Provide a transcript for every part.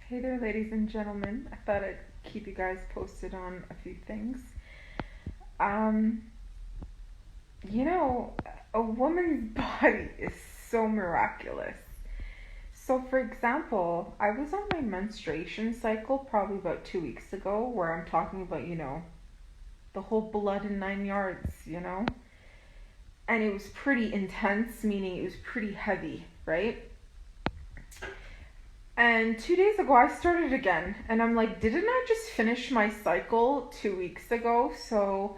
Hey there, ladies and gentlemen. I thought I'd keep you guys posted on a few things. Um, you know, a woman's body is so miraculous. So, for example, I was on my menstruation cycle probably about 2 weeks ago, where I'm talking about, the whole blood in 9 yards, And it was pretty intense, meaning it was pretty heavy, right? And 2 days ago, I started again. And I'm like, didn't I just finish my cycle 2 weeks ago? So,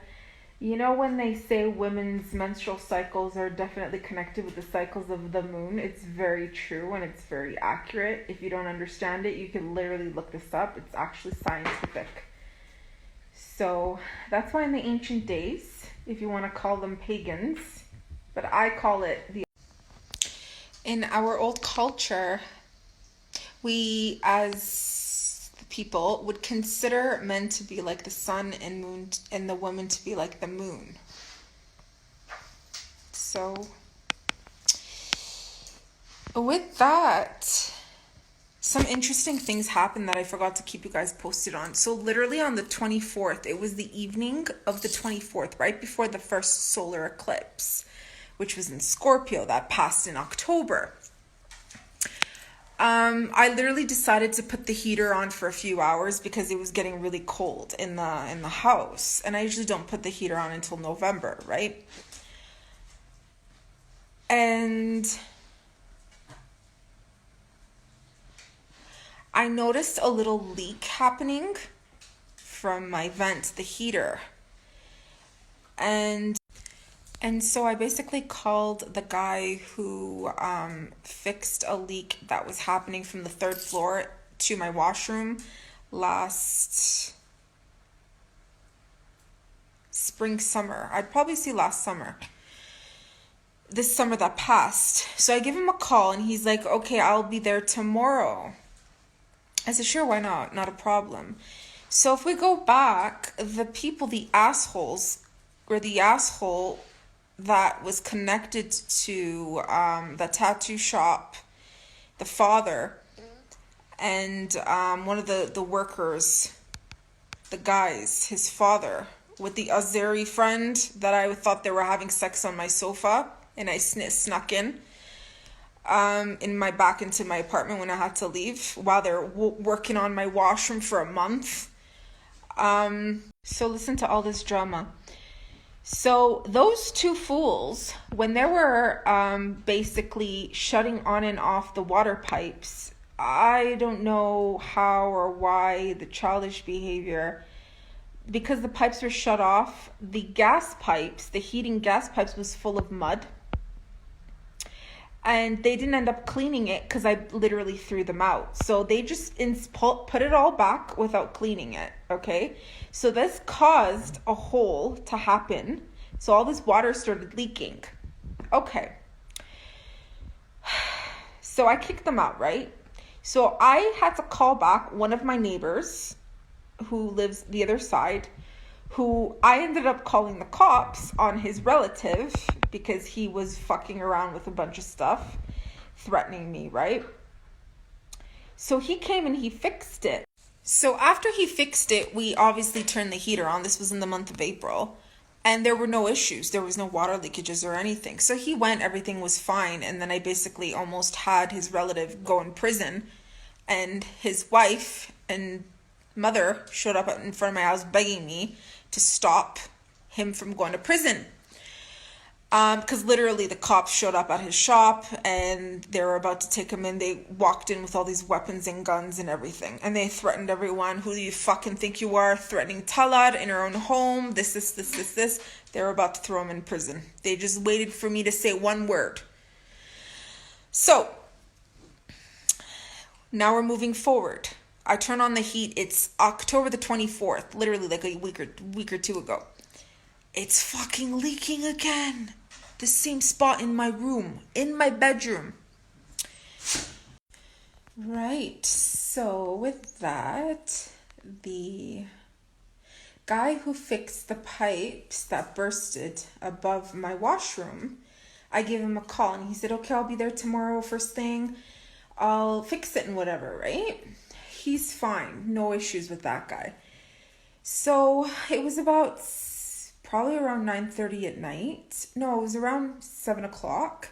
when they say women's menstrual cycles are definitely connected with the cycles of the moon, it's very true and it's very accurate. If you don't understand it, you can literally look this up. It's actually scientific. So, that's why in the ancient days, if you want to call them pagans, but I call it the. In our old culture, we as the people would consider men to be like the sun and moon and the women to be like the moon. So with that, some interesting things happened that I forgot to keep you guys posted on. So literally on the 24th, it was the evening of the 24th, right before the first solar eclipse, which was in Scorpio, that passed in October. I literally decided to put the heater on for a few hours because it was getting really cold in the house, and I usually don't put the heater on until November, right? And I noticed a little leak happening from my vent, the heater, and so I basically called the guy who fixed a leak that was happening from the third floor to my washroom last summer. I'd probably say last summer. This summer that passed. So I give him a call and he's like, okay, I'll be there tomorrow. I said, sure, why not? Not a problem. So if we go back, the assholes, or the asshole that was connected to the tattoo shop, the father, and one of the workers, the guys, his father, with the Azeri friend that I thought they were having sex on my sofa, and I snuck in into my apartment when I had to leave while they're working on my washroom for a month. So listen to all this drama. So those two fools, when they were basically shutting on and off the water pipes, I don't know how or why the childish behavior, because the pipes were shut off, the heating gas pipes was full of mud. And they didn't end up cleaning it because I literally threw them out. So they just put it all back without cleaning it, okay? So this caused a hole to happen. So all this water started leaking. Okay. So I kicked them out, right? So I had to call back one of my neighbors who lives the other side, who I ended up calling the cops on his relative because he was fucking around with a bunch of stuff, threatening me, right? So he came and he fixed it. So after he fixed it, we obviously turned the heater on. This was in the month of April. And there were no issues. There was no water leakages or anything. So he went, everything was fine. And then I basically almost had his relative go in prison. And his wife and mother showed up in front of my house begging me to stop him from going to prison. Because literally the cops showed up at his shop and they were about to take him in. They walked in with all these weapons and guns and everything. And they threatened everyone. Who do you fucking think you are? Threatening Talad in her own home. This. They were about to throw him in prison. They just waited for me to say one word. So, now we're moving forward. I turn on the heat. It's October the 24th. Literally like a week or two ago. It's fucking leaking again. The same spot in my room, in my bedroom. Right, so with that, the guy who fixed the pipes that bursted above my washroom, I gave him a call and he said, okay, I'll be there tomorrow first thing. I'll fix it and whatever, right? he's fine. No issues with that guy. So it was about probably around 9:30 at night. No, it was around 7 o'clock.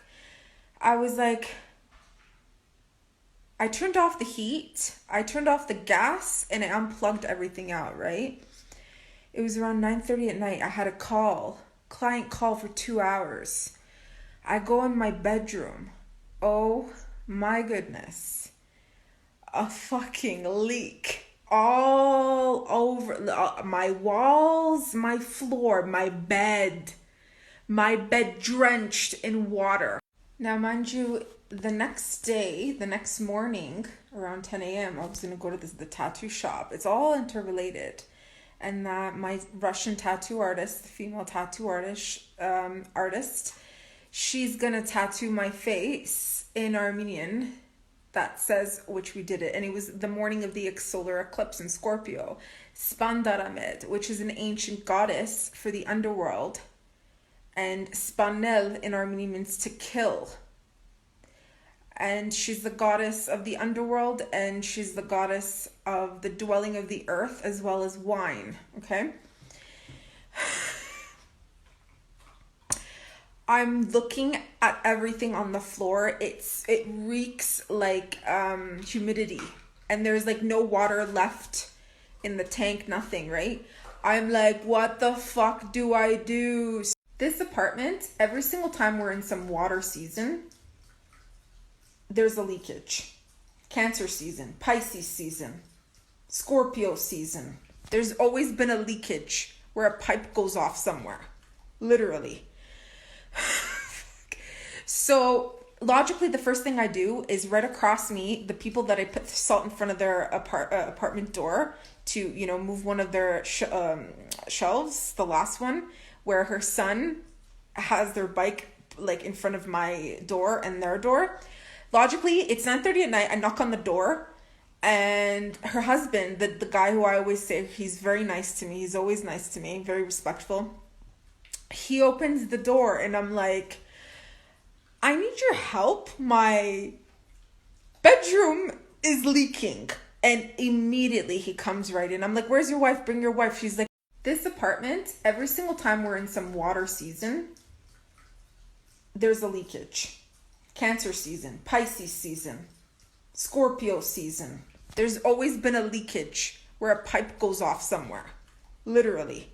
I was like, I turned off the heat, I turned off the gas, and I unplugged everything out, right? It was around 9:30 at night. I had a client call for 2 hours. I go in my bedroom. Oh my goodness. A fucking leak all over my walls, my floor, my bed drenched in water. Now, mind you, the next morning, around 10 a.m., I was going to go to the tattoo shop. It's all interrelated. And my Russian tattoo artist, the female tattoo artist, she's going to tattoo my face in Armenian. That says, which we did it, and it was the morning of the solar eclipse in Scorpio. Spandaramed, which is an ancient goddess for the underworld. And Spanel in Armenian means to kill. And she's the goddess of the underworld, and she's the goddess of the dwelling of the earth as well as wine. Okay? I'm looking at everything on the floor. It reeks like humidity, and there's like no water left in the tank, nothing, right? I'm like, what the fuck do I do? This apartment, every single time we're in some water season, there's a leakage. Cancer season, Pisces season, Scorpio season. There's always been a leakage where a pipe goes off somewhere, literally. So logically, the first thing I do is right across me, the people that I put salt in front of their apartment door to, move one of their shelves, the last one, where her son has their bike like in front of my door and their door. Logically, it's 9:30 at night. I knock on the door, and her husband, the guy who I always say, he's very nice to me. He's always nice to me, very respectful. He opens the door, and I'm like, I need your help. My bedroom is leaking. And immediately he comes right in. I'm like, where's your wife? Bring your wife. She's like, this apartment, every single time we're in some water season, there's a leakage. Cancer season, Pisces season, Scorpio season. There's always been a leakage where a pipe goes off somewhere, literally.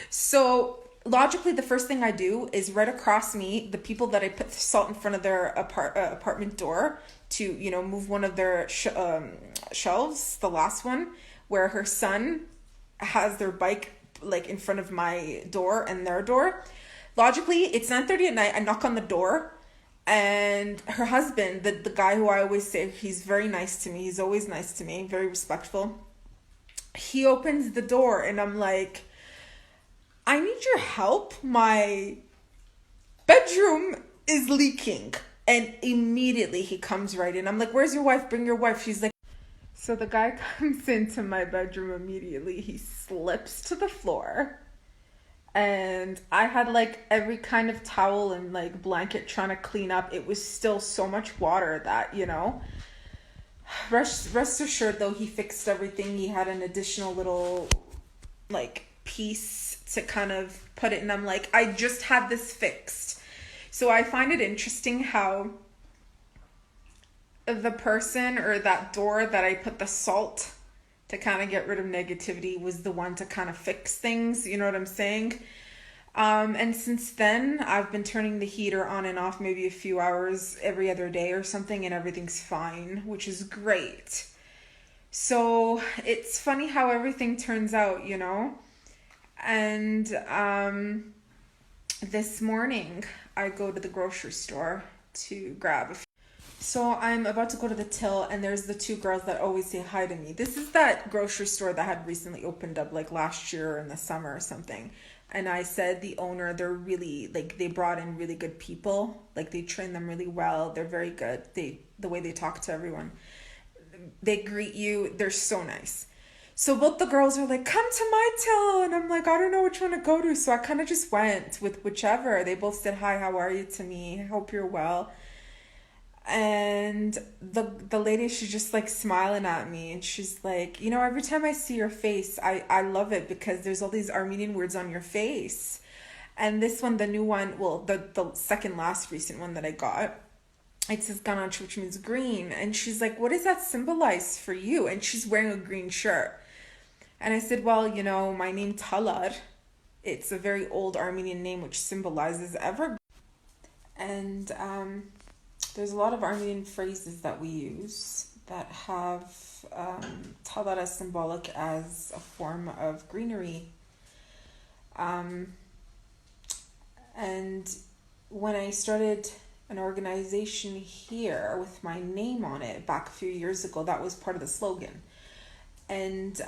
So logically, the first thing I do is right across me, the people that I put salt in front of their apartment door to, move one of their shelves, the last one, where her son has their bike like in front of my door and their door. Logically, it's 9:30 at night. I knock on the door, and her husband, the guy who I always say, he's very nice to me. He's always nice to me, very respectful. He opens the door, and I'm like, I need your help. My bedroom is leaking. And immediately he comes right in. I'm like, where's your wife? Bring your wife. She's like, so the guy comes into my bedroom immediately. He slips to the floor. And I had like every kind of towel and like blanket trying to clean up. It was still so much water that, Rest assured though, he fixed everything. He had an additional little like piece to kind of put it. And I'm like, I just had this fixed. So I find it interesting how the person or that door that I put the salt to kind of get rid of negativity was the one to kind of fix things. You know what I'm saying? And since then, I've been turning the heater on and off maybe a few hours every other day or something, and everything's fine, which is great. So it's funny how everything turns out, And this morning, I go to the grocery store to grab a few. So I'm about to go to the till, and there's the two girls that always say hi to me. This is that grocery store that had recently opened up like last year in the summer or something. And I said the owner, they're really, like, they brought in really good people. Like, they train them really well. They're very good. The way they talk to everyone. They greet you. They're so nice. So both the girls are like, come to my till. And I'm like, I don't know which one to go to. So I kind of just went with whichever. They both said, hi, how are you to me? Hope you're well. And And the lady, she's just like smiling at me, and she's like, you know, every time I see your face, I love it because there's all these Armenian words on your face. And this one, the new one, well, the second last recent one that I got, it says Ganach, which means green. And she's like, what does that symbolize for you? And she's wearing a green shirt. And I said, well, you know, my name Talar, it's a very old Armenian name which symbolizes ever. And there's a lot of Armenian phrases that we use that have Talar as symbolic as a form of greenery. And when I started an organization here with my name on it back a few years ago, that was part of the slogan. And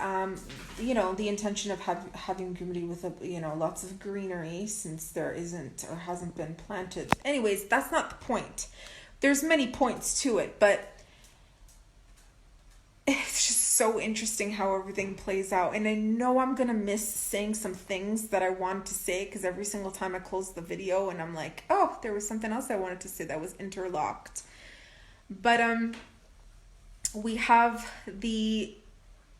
you know, the intention of having greenery with lots of greenery, since there isn't or hasn't been planted. Anyways, that's not the point. There's many points to it, but it's just so interesting how everything plays out. And I know I'm gonna miss saying some things that I wanted to say, because every single time I close the video and I'm like, oh, there was something else I wanted to say that was interlocked. But we have the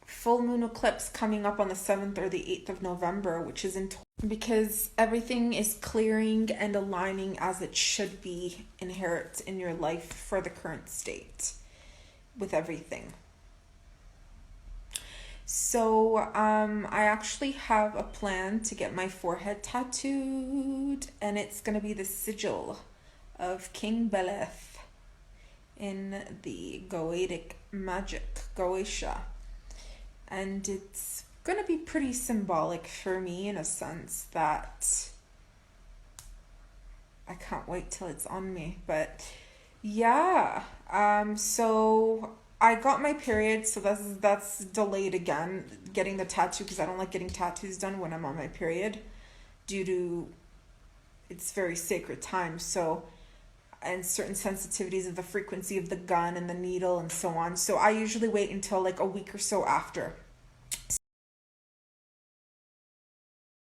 full moon eclipse coming up on the 7th or the 8th of November, which is in because everything is clearing and aligning as it should be inherent in your life for the current state with everything. So I actually have a plan to get my forehead tattooed, and it's going to be the sigil of King Beleth in the Goetic magic, Goetia. And it's going to be pretty symbolic for me, in a sense that I can't wait till it's on me. But yeah, so I got my period, so that's delayed again, getting the tattoo, because I don't like getting tattoos done when I'm on my period, due to it's very sacred time. So, and certain sensitivities of the frequency of the gun and the needle and so on. So I usually wait until like a week or so after